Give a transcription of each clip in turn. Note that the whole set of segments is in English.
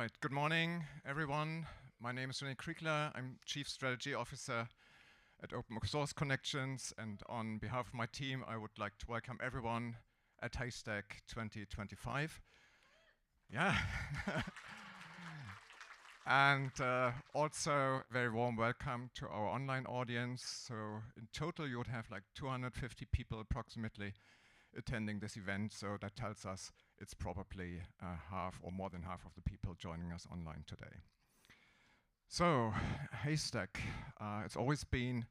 Right. Good morning, everyone. My name is René Kriegler. I'm Chief Strategy Officer at Open Source Connections, and on behalf of my team, I would like to welcome everyone at Haystack 2025. Yeah. And also very warm welcome to our online audience. So in total, you would have like 250 people approximately attending this event, so that tells us it's probably half or more than half of the people joining us online today. So, Haystack, it's always been,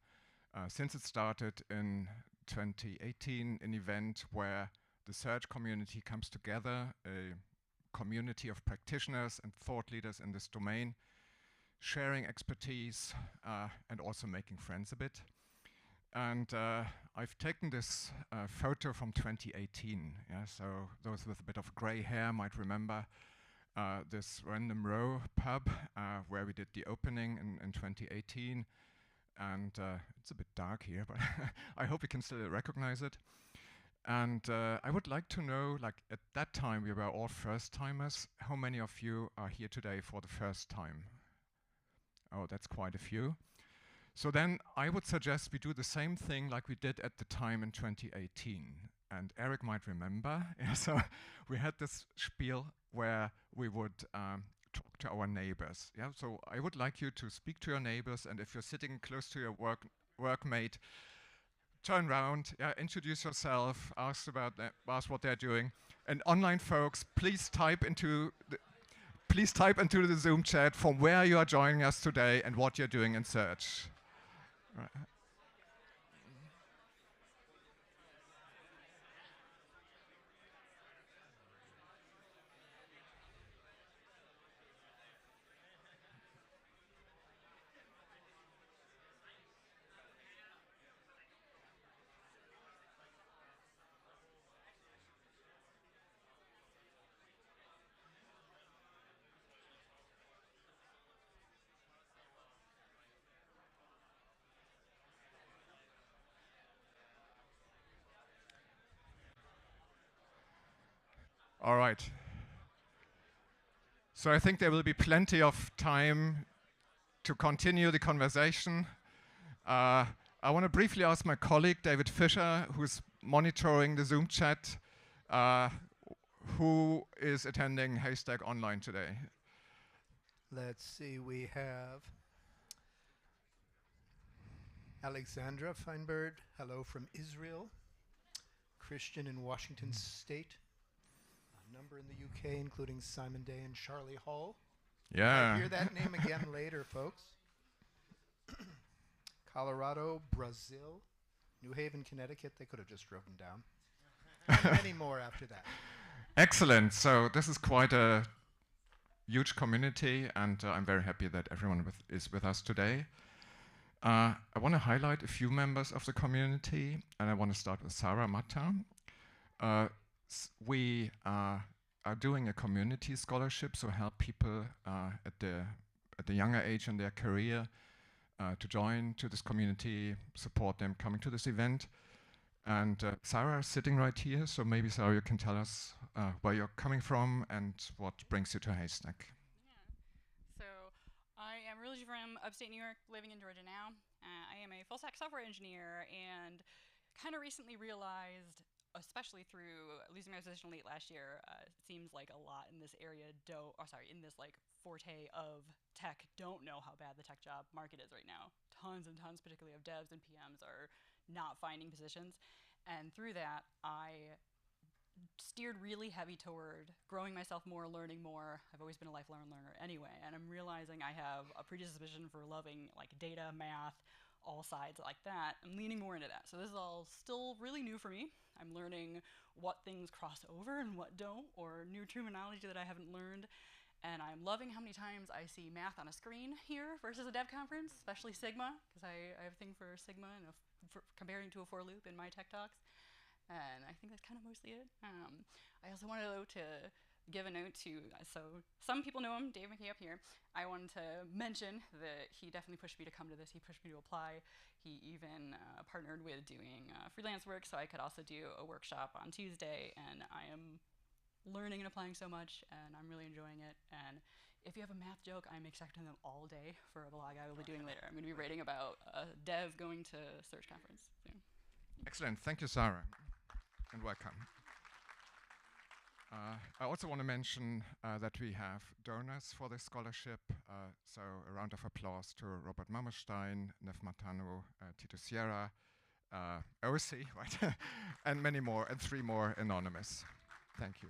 since it started in 2018, an event where the search community comes together, a community of practitioners and thought leaders in this domain, sharing expertise and also making friends a bit. And I've taken this photo from 2018. Yeah, so those with a bit of gray hair might remember this Random Row pub where we did the opening in 2018. And it's a bit dark here, but I hope you can still recognize it. And I would like to know, like at that time we were all first-timers. How many of you are here today for the first time? Oh, that's quite a few. So then I would suggest we do the same thing like we did at the time in 2018. And Eric might remember. So we had this spiel where we would talk to our neighbors. Yeah. So I would like you to speak to your neighbors, and if you're sitting close to your workmate, turn around, introduce yourself, ask what they're doing. And online folks, please type into the Zoom chat from where you are joining us today and what you're doing in search. Right. All right. So I think there will be plenty of time to continue the conversation. I want to briefly ask my colleague, David Fisher, who's monitoring the Zoom chat, who is attending Haystack online today. Let's see, we have Alexandra Feinberg, hello from Israel. Christian in Washington State. A number in the UK, including Simon Day and Charlie Hall. Yeah. Might hear that name again later, folks. Colorado, Brazil, New Haven, Connecticut. They could have just written down. And many more after that. Excellent. So this is quite a huge community, and I'm very happy that everyone is with us today. I want to highlight a few members of the community, and I want to start with Sarah Matta. We are doing a community scholarship, so help people at the younger age in their career to join to this community, support them coming to this event. And Sarah is sitting right here, so maybe Sarah, you can tell us where you're coming from and what brings you to Haystack. So I am originally from upstate New York, living in Georgia now. I am a full-stack software engineer and kind of recently realized, especially through losing my position late last year, it seems like a lot in this area in this like forte of tech don't know how bad the tech job market is right now. Tons and tons, particularly of devs and PMs, are not finding positions. And through that, I steered really heavy toward growing myself more, learning more. I've always been a lifelong learner anyway, and I'm realizing I have a predisposition for loving like data, math, all sides like that. I'm leaning more into that. So this is all still really new for me. I'm learning what things cross over and what don't, or new terminology that I haven't learned. And I'm loving how many times I see math on a screen here versus a dev conference, especially Sigma, because I have a thing for Sigma and for comparing to a for loop in my tech talks. And I think that's kind of mostly it. I also wanted to give a note to, so some people know him, Dave McKay up here. I wanted to mention that he definitely pushed me to come to this. He pushed me to apply. He even partnered with doing freelance work, so I could also do a workshop on Tuesday. And I am learning and applying so much, and I'm really enjoying it. And if you have a math joke, I'm expecting them all day for a blog I will be doing later. I'm going to be writing about a dev going to Search Conference soon. Excellent. Thank you, Sarah, and welcome. I also want to mention that we have donors for this scholarship. So a round of applause to Robert Mamerstein, Nef Matano, Tito Sierra, OC, right? And many more, and 3 more anonymous. Thank you.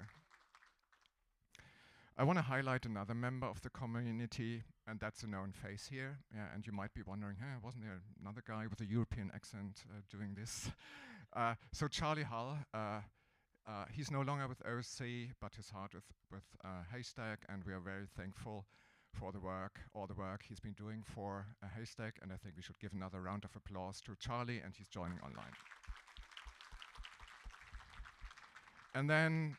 I want to highlight another member of the community, and that's a known face here. Yeah, and you might be wondering, hey, wasn't there another guy with a European accent doing this? So Charlie Hull, he's no longer with OC, but his heart with Haystack, and we are very thankful for all the work he's been doing for Haystack, and I think we should give another round of applause to Charlie, and he's joining online. And then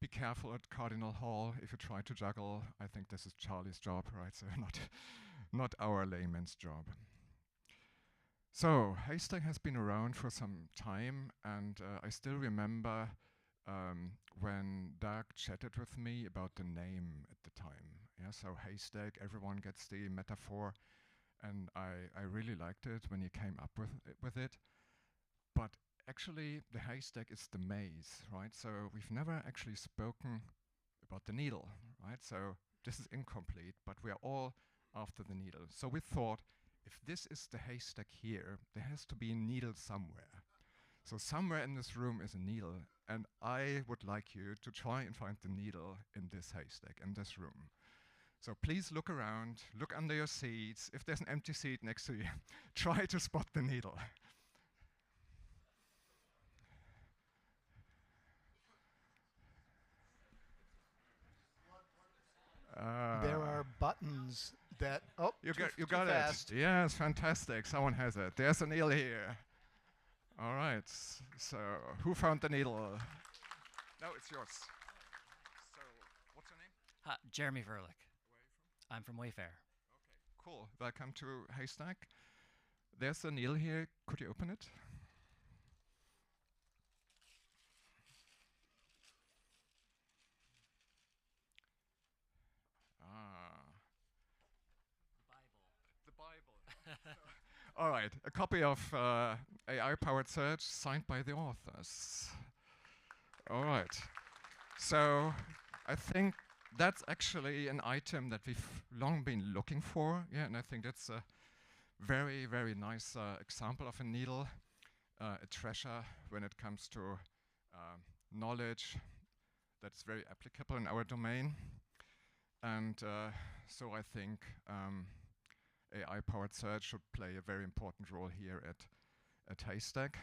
be careful at Cardinal Hall if you try to juggle. I think this is Charlie's job, right? So not our layman's job. So Haystack has been around for some time, and I still remember when Doug chatted with me about the name at the time. Yeah, so Haystack, everyone gets the metaphor, and I really liked it when he came up with it. But actually, the haystack is the maze, right? So we've never actually spoken about the needle, right? So this is incomplete, but we are all after the needle. So we thought, if this is the haystack here, there has to be a needle somewhere. So somewhere in this room is a needle, and I would like you to try and find the needle in this haystack, in this room. So please look around, look under your seats. If there's an empty seat next to you, try to spot the needle. There are buttons that, oh, you too got fast. it. Yes, fantastic. Someone has it. There's a needle here. All right. So who found the needle? No, it's yours. So what's your name? Jeremy Verlick. I'm from Wayfair. Okay, cool. Welcome to Haystack. There's a needle here. Could you open it? The Bible. All right, a copy of AI-powered search signed by the authors. All right. So I think that's actually an item that we've long been looking for. Yeah, and I think that's a very, very nice example of a needle, a treasure when it comes to knowledge that's very applicable in our domain. And so I think AI-powered search should play a very important role here at Haystack.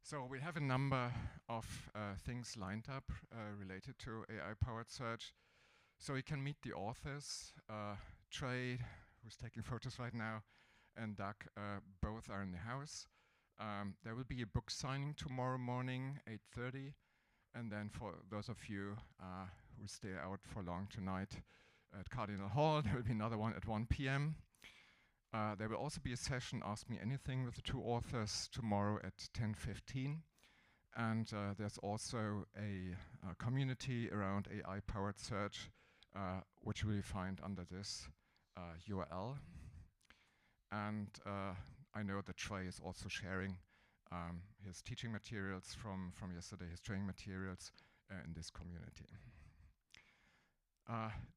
So we have a number of things lined up related to AI-powered search. So you can meet the authors. Trey, who's taking photos right now, and Doug both are in the house. There will be a book signing tomorrow morning, 8:30. And then for those of you who stay out for long tonight at Cardinal Hall, there will be another one at 1 p.m. There will also be a session, Ask Me Anything, with the 2 authors tomorrow at 10:15. And there's also a community around AI-powered search, which you will find under this URL. And I know that Trey is also sharing his teaching materials from yesterday, his training materials in this community.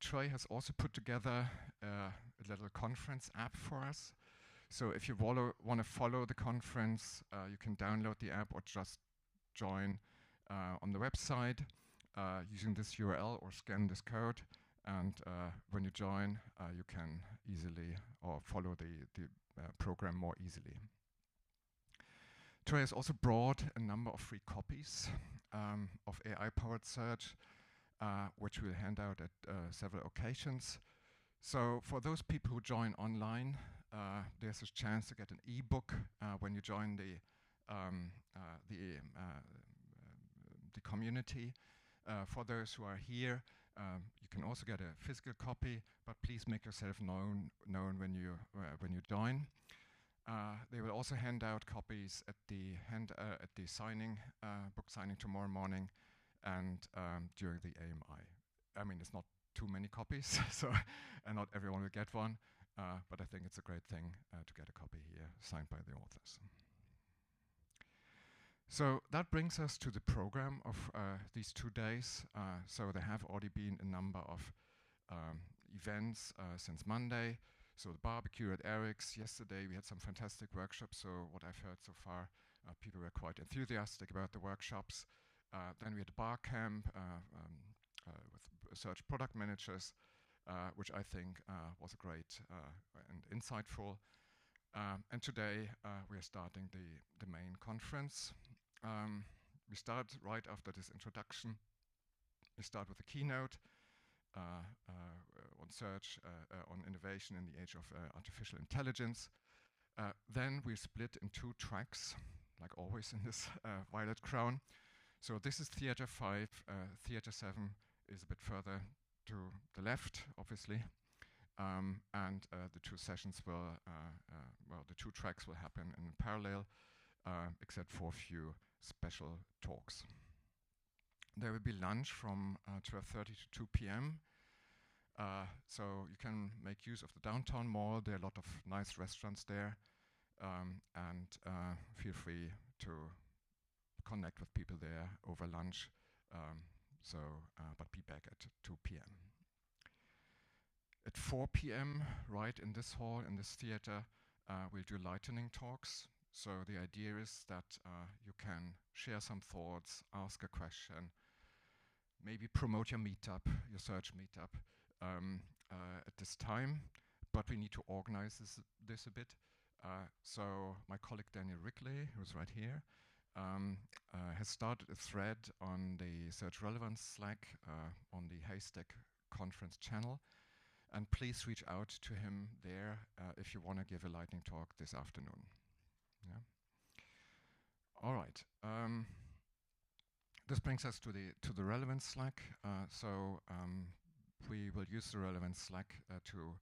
Trey has also put together a little conference app for us. So if you want to follow the conference, you can download the app or just join on the website using this URL or scan this code. And when you join, you can easily or follow the program more easily. Trey has also brought a number of free copies of AI-powered search, which we'll hand out at several occasions. So for those people who join online, there's a chance to get an ebook when you join the community. For those who are here, you can also get a physical copy, but please make yourself known when you join. They will also hand out copies at the book signing tomorrow morning, and during the AMI. I mean, it's not too many copies, so and not everyone will get one. But I think it's a great thing to get a copy here, signed by the authors. So that brings us to the program of these 2 days. So there have already been a number of events since Monday. So the barbecue at Eric's. Yesterday we had some fantastic workshops. So what I've heard so far, people were quite enthusiastic about the workshops. Then we had a bar camp with search product managers, which I think was great and insightful. And today we are starting the main conference. We start right after this introduction. We start with a keynote on search, on innovation in the age of artificial intelligence. Then we split in 2 tracks, like always in this Violet Crown. So this is Theater 5. Theater 7 is a bit further to the left, obviously. And the 2 sessions will, well, the 2 tracks will happen in parallel, except for a few special talks. There will be lunch from 12:30 to 2 p.m. So you can make use of the downtown mall. There are a lot of nice restaurants there. And feel free to connect with people there over lunch. But be back at 2 p.m. At 4 p.m., right in this hall, in this theater, we'll do lightning talks. So the idea is that you can share some thoughts, ask a question, maybe promote your meetup, your search meetup at this time. But we need to organize this a bit. So my colleague Daniel Wrigley, who's right here, has started a thread on the Search Relevance Slack on the Haystack conference channel. And please reach out to him there if you want to give a lightning talk this afternoon. Yeah. All right. This brings us to the Relevance Slack. We will use the Relevance Slack to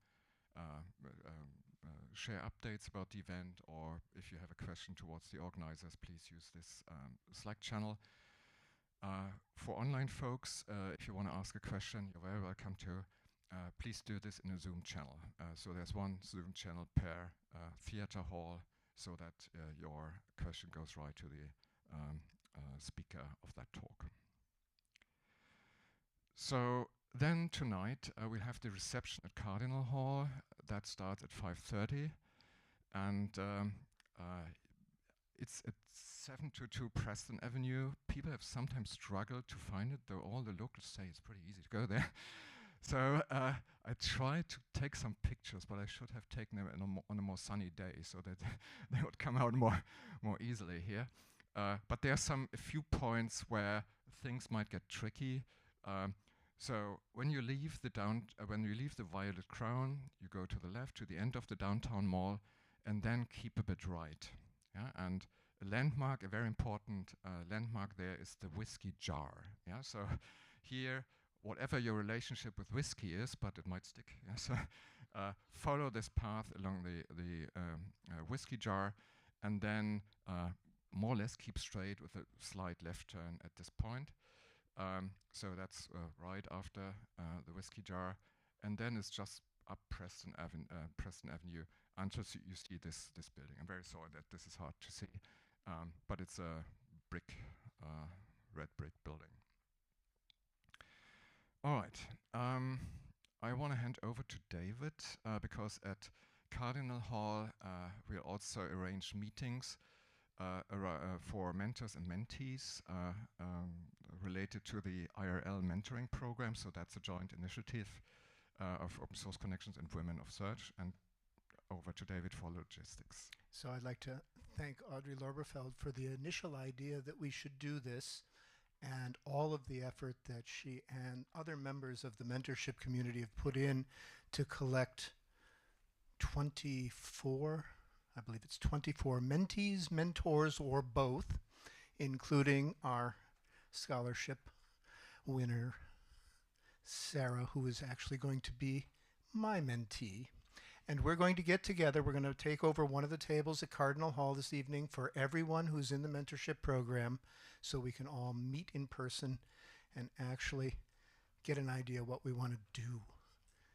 share updates about the event, or if you have a question towards the organizers, please use this Slack channel. For online folks, if you want to ask a question, you're very welcome to. Please do this in a Zoom channel. So there's one Zoom channel per theater hall, so that your question goes right to the speaker of that talk. So then tonight we'll have the reception at Cardinal Hall. That starts at 5:30, and it's at 722 Preston Avenue. People have sometimes struggled to find it, though all the locals say it's pretty easy to go there. So I tried to take some pictures, but I should have taken them on a more sunny day so that they would come out more easily here. But there are a few points where things might get tricky. So when you leave the Violet Crown, you go to the left to the end of the downtown mall, and then keep a bit right. Yeah, and a landmark, a very important landmark there is the whiskey jar. Yeah, so here, whatever your relationship with whiskey is, but it might stick. Yeah, so follow this path along the whiskey jar, and then more or less keep straight with a slight left turn at this point. So that's right after the whiskey jar, and then it's just up Preston Avenue until you see this building. I'm very sorry that this is hard to see, but it's a red brick building. All right, I want to hand over to David because at Cardinal Hall we'll also arrange meetings for mentors and mentees related to the IRL mentoring program. So that's a joint initiative of Open Source Connections and Women of Search. And over to David for logistics. So I'd like to thank Audrey Lorberfeld for the initial idea that we should do this, and all of the effort that she and other members of the mentorship community have put in to collect 24 mentees, mentors, or both, including our scholarship winner, Sarah, who is actually going to be my mentee. And we're going to get together. We're going to take over one of the tables at Cardinal Hall this evening for everyone who's in the mentorship program, so we can all meet in person and actually get an idea what we want to do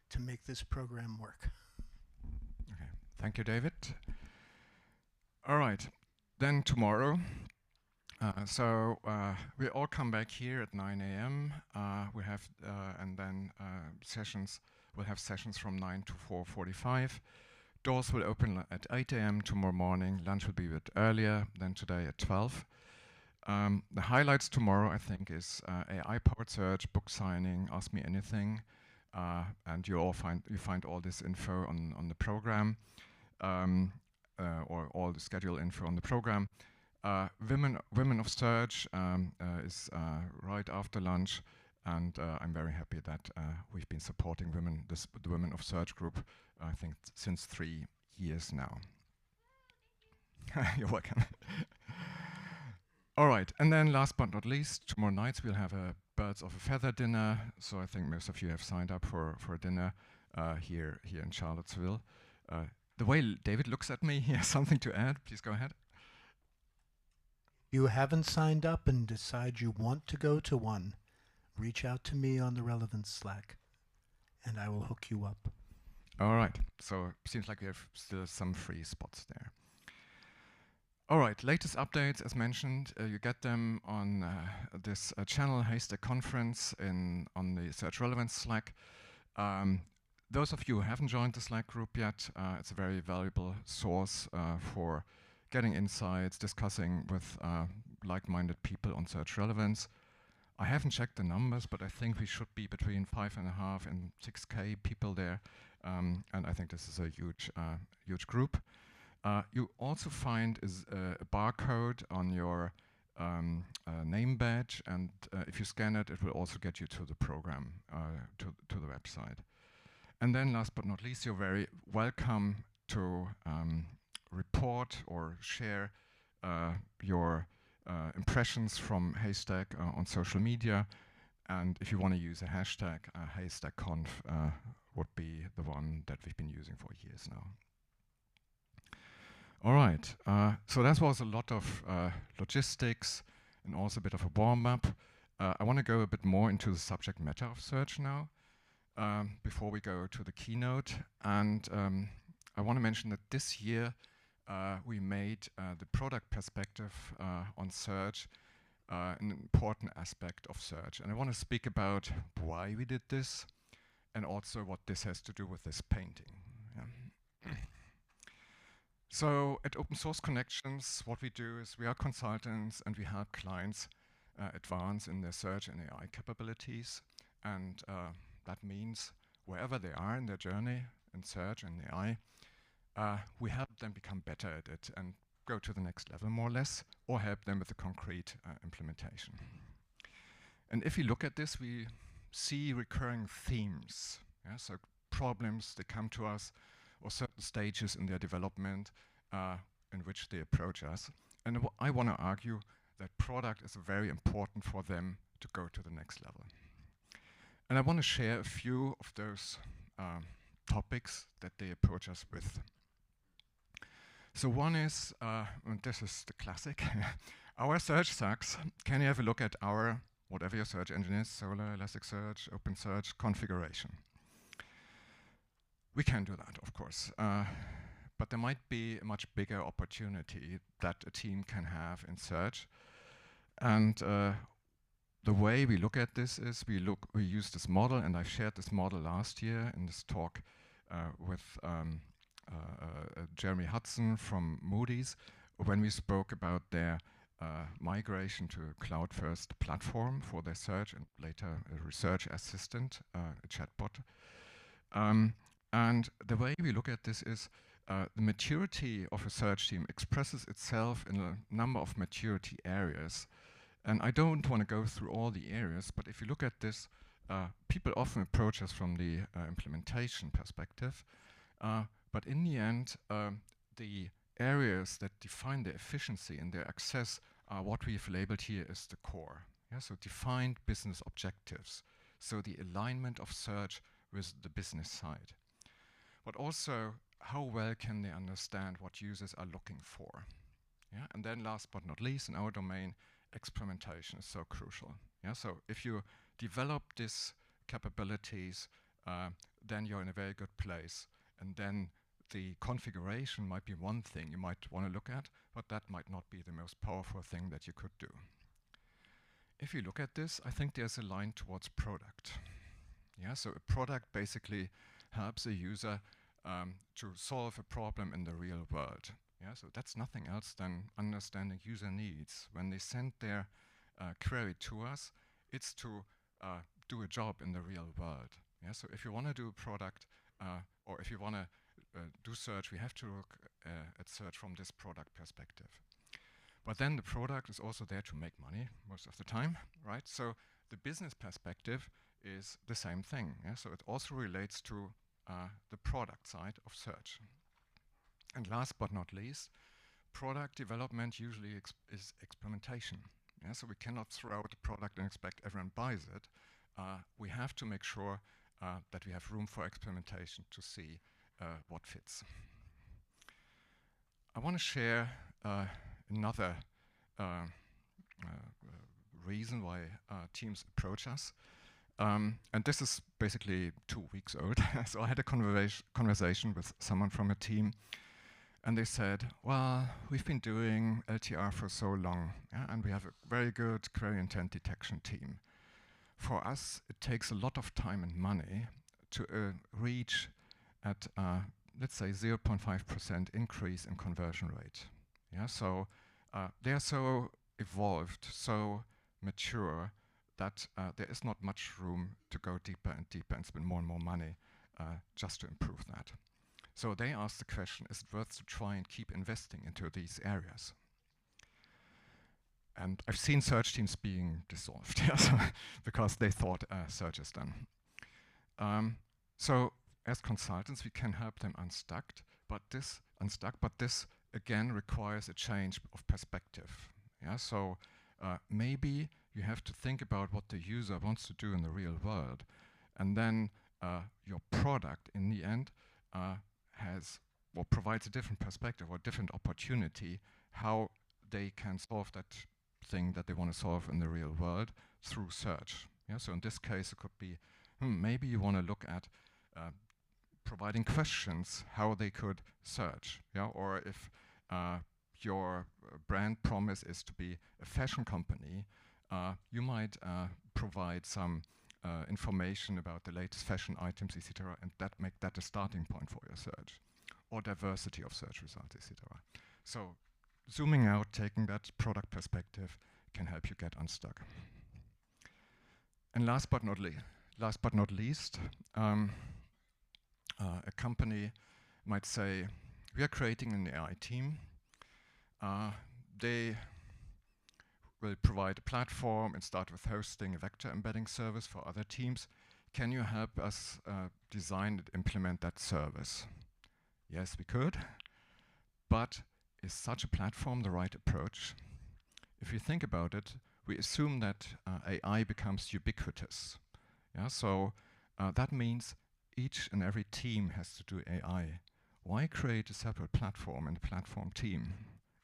to make this program work. Okay, thank you, David. All right, then tomorrow. We all come back here at 9 a.m. We have and then sessions. We'll have sessions from 9 to 4:45. Doors will open at 8 a.m. tomorrow morning. Lunch will be a bit earlier than today at 12. The highlights tomorrow, I think, is AI-powered search, book signing, Ask Me Anything, and you find all this info on the program, or all the schedule info on the program. Women of Search is right after lunch, and I'm very happy that we've been supporting the Women of Search group, I think, since 3 years now. You're welcome. All right, and then last but not least, tomorrow night we'll have a Birds of a Feather dinner. So I think most of you have signed up for a dinner here in Charlottesville. The way David looks at me, he has something to add. Please go ahead. You haven't signed up and decide you want to go to one, reach out to me on the Relevance Slack, and I will hook you up. All right, so seems like we have still some free spots there. All right, latest updates, as mentioned, you get them on this channel, Haystack Conference, on the Search Relevance Slack. Those of you who haven't joined the Slack group yet, it's a very valuable source for getting insights, discussing with like-minded people on search relevance. I haven't checked the numbers, but I think we should be between 5.5 and 6K people there, and I think this is a huge group. You also find a barcode on your name badge, and if you scan it, it will also get you to the program, to the website. And then last but not least, you're very welcome to report or share your impressions from Haystack on social media. And if you want to use a hashtag, HaystackConf would be the one that we've been using for years now. All right, so that was a lot of logistics and also a bit of a warm-up. I want to go a bit more into the subject matter of search now, before we go to the keynote. And I want to mention that this year we made the product perspective on search an important aspect of search. And I want to speak about why we did this and also what this has to do with this painting. Yeah. So at Open Source Connections, what we do is we are consultants and we help clients advance in their search and AI capabilities. And that means wherever they are in their journey in search and AI, we help them become better at it and go to the next level more or less, or help them with a concrete implementation. And if we look at this, we see recurring themes. Yeah? So problems that come to us, or certain stages in their development in which they approach us. And I want to argue that product is very important for them to go to the next level. And I want to share a few of those topics that they approach us with. So one is, and this is the classic, our search sucks. Can you have a look at our, whatever your search engine is, Solr, Elasticsearch, OpenSearch configuration? We can do that, of course, but there might be a much bigger opportunity that a team can have in search. And the way we look at this is we use this model, and I shared this model last year in this talk with Jeremy Hudson from Moody's, when we spoke about their migration to a cloud-first platform for their search and later a research assistant, a chatbot. And the way we look at this is the maturity of a search team expresses itself in a number of maturity areas. And I don't want to go through all the areas, but if you look at this, people often approach us from the implementation perspective. But in the end, the areas that define their efficiency and their access are what we've labeled here as the core. Yeah, so defined business objectives. So the alignment of search with the business side. But also, how well can they understand what users are looking for? Yeah? And then last but not least, in our domain, experimentation is so crucial. Yeah? So if you develop this capabilities, then you're in a very good place. And then the configuration might be one thing you might want to look at, but that might not be the most powerful thing that you could do. If you look at this, I think there's a line towards product. Yeah, so a product basically helps a user to solve a problem in the real world. Yeah, so that's nothing else than understanding user needs. When they send their query to us, it's to do a job in the real world. Yeah, so if you want to do a product, or if you want to do search, we have to look at search from this product perspective. But then the product is also there to make money most of the time, right? So the business perspective is the same thing. Yeah? So it also relates to the product side of search. And last but not least, product development usually is experimentation. Yeah? So we cannot throw out a product and expect everyone buys it. We have to make sure that we have room for experimentation to see what fits. I want to share another reason why teams approach us. And this is basically 2 weeks old. So I had a conversation with someone from a team, and they said, well, we've been doing LTR for so long, yeah, and we have a very good query intent detection team. For us, it takes a lot of time and money to reach at, let's say, 0.5% increase in conversion rate. Yeah, so they are so evolved, so mature, that there is not much room to go deeper and deeper and spend more and more money just to improve that. So they asked the question, is it worth to try and keep investing into these areas? And I've seen search teams being dissolved because they thought search is done. So as consultants, we can help them unstuck, but this again requires a change of perspective. Yeah, so maybe you have to think about what the user wants to do in the real world, and then your product in the end has or provides a different perspective or different opportunity how they can solve that thing that they want to solve in the real world through search. Yeah, so in this case, it could be maybe you want to look at providing questions how they could search. Yeah, or if your brand promise is to be a fashion company, you might provide some information about the latest fashion items, etc., and that make that a starting point for your search, or diversity of search results, etc. So zooming out, taking that product perspective can help you get unstuck. And last but not least, a company might say, we are creating an AI team. They will provide a platform and start with hosting a vector embedding service for other teams. Can you help us design and implement that service? Yes, we could. But is such a platform the right approach? If you think about it, we assume that AI becomes ubiquitous. Yeah, so that means each and every team has to do AI. Why create a separate platform and a platform team?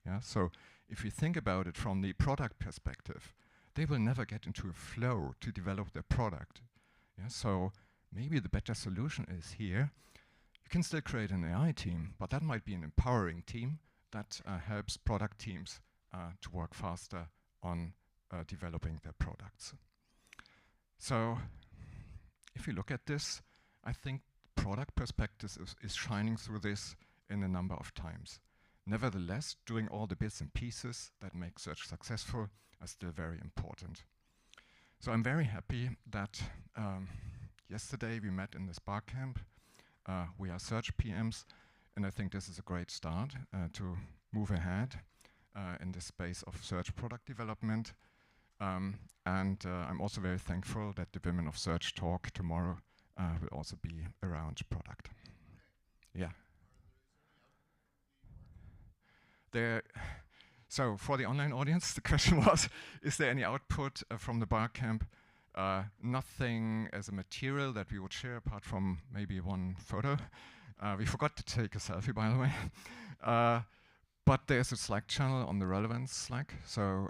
Yeah, so if you think about it from the product perspective, they will never get into a flow to develop their product. Yeah, so maybe the better solution is here, you can still create an AI team, but that might be an empowering team that helps product teams to work faster on developing their products. So if you look at this, I think product perspective is shining through this in a number of times. Nevertheless, doing all the bits and pieces that make search successful are still very important. So I'm very happy that yesterday we met in this barcamp. We are search PMs, and I think this is a great start to move ahead in the space of search product development. And I'm also very thankful that the Women of Search talk tomorrow will also be around product. Yeah. So for the online audience, the question was, is there any output from the barcamp? Nothing as a material that we would share apart from maybe one photo. We forgot to take a selfie, by the way. But there's a Slack channel on the relevance Slack, so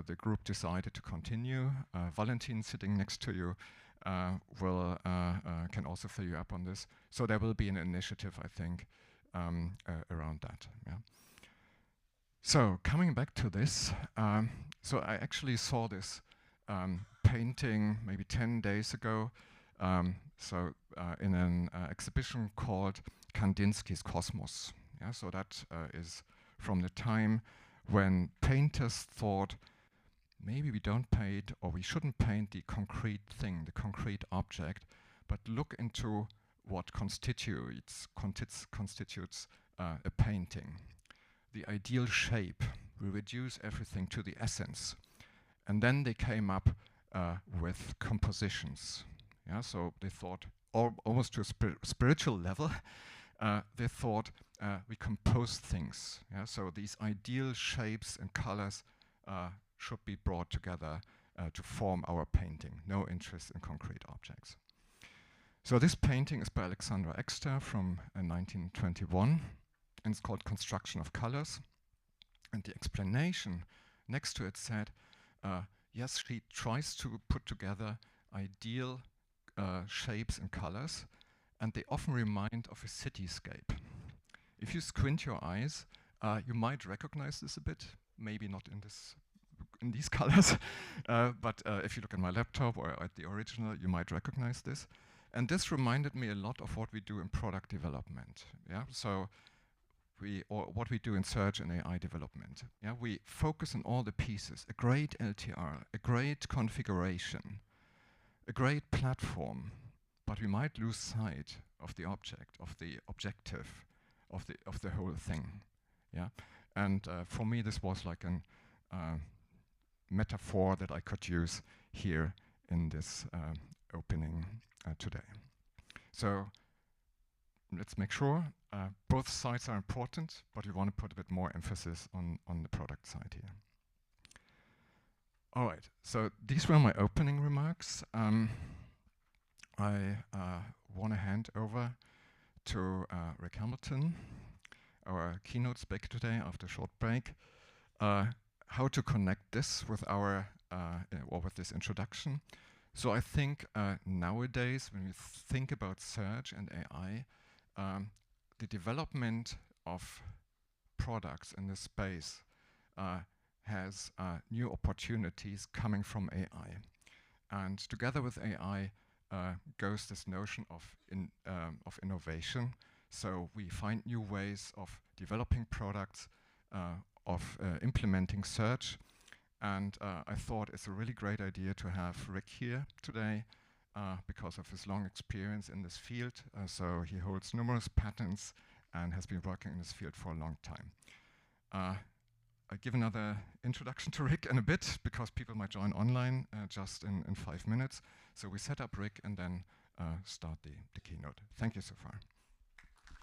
the group decided to continue. Valentin sitting next to you can also fill you up on this. So there will be an initiative, I think, around that. Yeah. So coming back to this, so I actually saw this painting maybe 10 days ago. In an exhibition called Kandinsky's Cosmos. Yeah, so that is from the time when painters thought maybe we don't paint, or we shouldn't paint the concrete thing, the concrete object, but look into what constitutes a painting. The ideal shape. We reduce everything to the essence. And then they came up with compositions. Yeah, so they thought, almost to a spiritual level, they thought we compose things. Yeah, so these ideal shapes and colors should be brought together to form our painting. No interest in concrete objects. So this painting is by Alexandra Exter from 1921, and it's called Construction of Colors. And the explanation next to it said, yes, she tries to put together ideal shapes and colors, and they often remind of a cityscape. If you squint your eyes, you might recognize this a bit, maybe not in these colors, but if you look at my laptop or at the original, you might recognize this. And this reminded me a lot of what we do in product development. Yeah, so what we do in search and AI development. Yeah, we focus on all the pieces, a great LTR, a great configuration, a great platform, but we might lose sight of the object, of the objective, of the whole thing. Yeah, and for me this was like an metaphor that I could use here in this opening today. So let's make sure both sides are important, but we want to put a bit more emphasis on the product side here. All right, so these were my opening remarks. I want to hand over to Rick Hamilton, our keynote speaker today after a short break, how to connect this with our, or with this introduction. So I think nowadays, when we think about search and AI, the development of products in this space has new opportunities coming from AI. And together with AI goes this notion of innovation. So we find new ways of developing products, of implementing search. And I thought it's a really great idea to have Rick here today because of his long experience in this field. So he holds numerous patents and has been working in this field for a long time. I'll give another introduction to Rick in a bit because people might join online just in 5 minutes. So we set up Rick and then start the keynote. Thank you so far.